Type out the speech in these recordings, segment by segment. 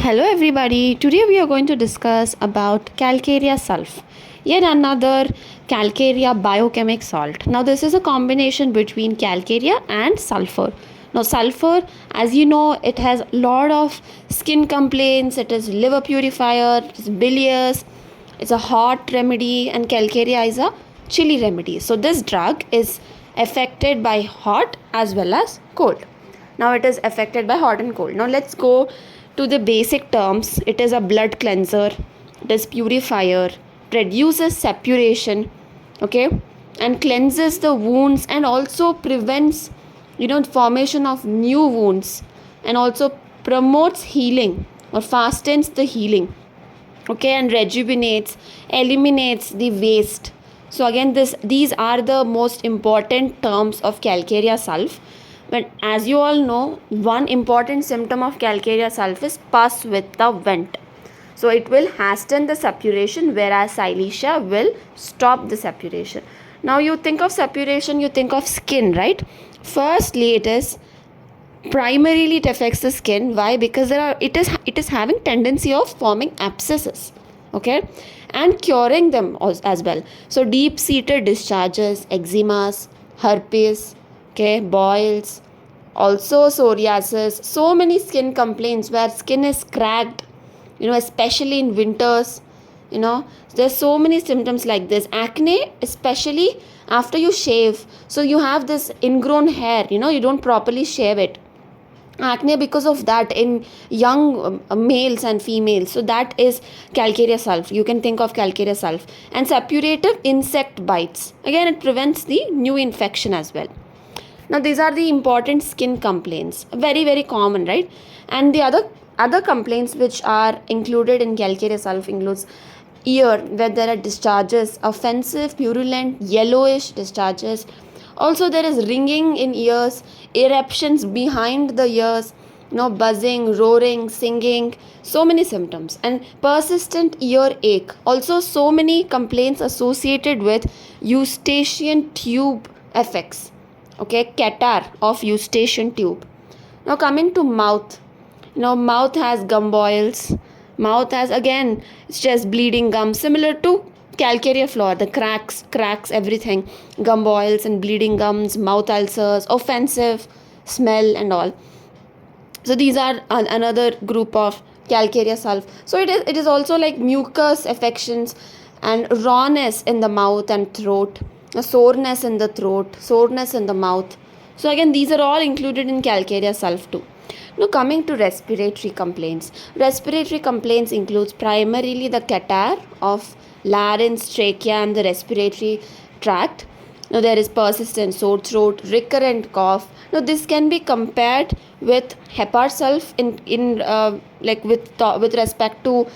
Hello everybody. Today we are going to discuss about calcarea sulf. Yet another calcarea biochemic salt. Now this is a combination between calcarea and sulfur. Now sulfur, as you know, it has a lot of skin complaints, it is liver purifier, it is bilious, it's a hot remedy, and calcarea is a chilly remedy. So this drug is affected by hot as well as cold. Now it is affected by hot and cold. Now let's go to the basic terms. It is a blood cleanser, it is purifier, reduces suppuration, okay, and cleanses the wounds and also prevents formation of new wounds, and also promotes healing or fastens the healing, okay, and rejuvenates, eliminates the waste. So again, these are the most important terms of calcarea sulf. But as you all know, one important symptom of calcarea sulf is pus with the vent. So it will hasten the suppuration, whereas silesia will stop the suppuration. Now you think of suppuration, you think of skin, right? Firstly, primarily it affects the skin. Why? Because it is having tendency of forming abscesses, okay, and curing them as well. So deep seated discharges, eczemas, herpes, okay, boils, also psoriasis, so many skin complaints where skin is cracked, especially in winters. There's so many symptoms like this. Acne, especially after you shave, so you have this ingrown hair, you don't properly shave it. Acne because of that in young males and females. So that is calcarea sulf. You can think of calcarea sulf. And suppurative insect bites, again it prevents the new infection as well. Now these are the important skin complaints, very very common, right? And the other complaints which are included in calcarea sulf includes ear, where there are discharges, offensive, purulent, yellowish discharges. Also there is ringing in ears, eruptions behind the ears, buzzing, roaring, singing, so many symptoms, and persistent ear ache. Also so many complaints associated with eustachian tube effects, okay, catarrh of eustachian tube. Now coming to mouth, mouth has gum boils, mouth has, again, it's just bleeding gum, similar to calcarea floor, the cracks everything, gum boils and bleeding gums, mouth ulcers, offensive smell and all. So these are another group of calcarea sulf. So it is also like mucus affections and rawness in the mouth and throat, a soreness in the throat, soreness in the mouth. So again, these are all included in calcarea sulf too. Now coming to respiratory complaints. Respiratory complaints includes primarily the catarrh of larynx, trachea and the respiratory tract. Now there is persistent sore throat, recurrent cough. Now this can be compared with hepar sulf with respect to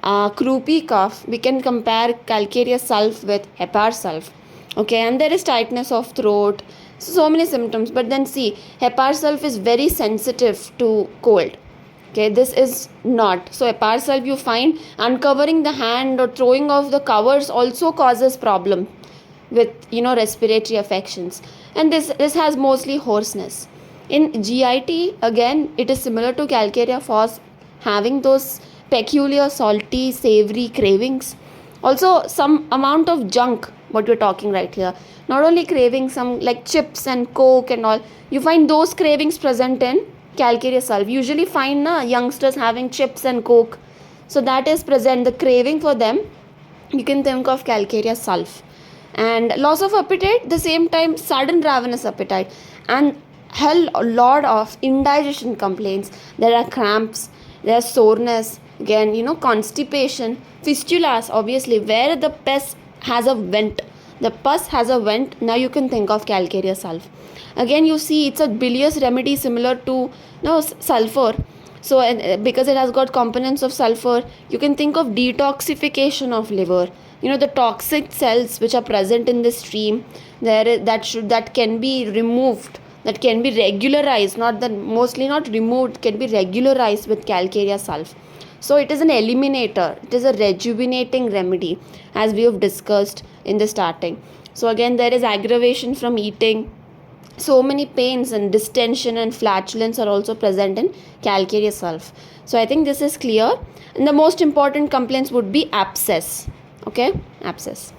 croupy cough. We can compare calcarea sulf with hepar sulf. Okay, and there is tightness of throat. So many symptoms. But then see, hepar sulf is very sensitive to cold. Okay, this is not. So hepar sulf, you find uncovering the hand or throwing off the covers also causes problem with respiratory affections. And this has mostly hoarseness. In GIT, again it is similar to calcarea phos, having those peculiar salty savory cravings. Also some amount of junk, what we're talking right here, not only craving, some like chips and coke and all, you find those cravings present in calcarea sulf. Usually find youngsters having chips and coke, so that is present, the craving for them, you can think of calcarea sulf. And loss of appetite, the same time sudden ravenous appetite, and hell a lot of indigestion complaints. There are cramps, there is soreness, again constipation, fistulas, obviously where the pus has a vent, now you can think of calcarea sulf. Again you see it's a bilious remedy similar to sulfur. So because it has got components of sulfur, you can think of detoxification of liver, the toxic cells which are present in the stream, that can be removed, that can be regularized, mostly not removed, can be regularized with calcarea sulf. So it is an eliminator, it is a rejuvenating remedy, as we have discussed in the starting. So again there is aggravation from eating, so many pains and distension and flatulence are also present in calcareous sulf. So I think this is clear. And the most important complaints would be abscess. Okay, abscess.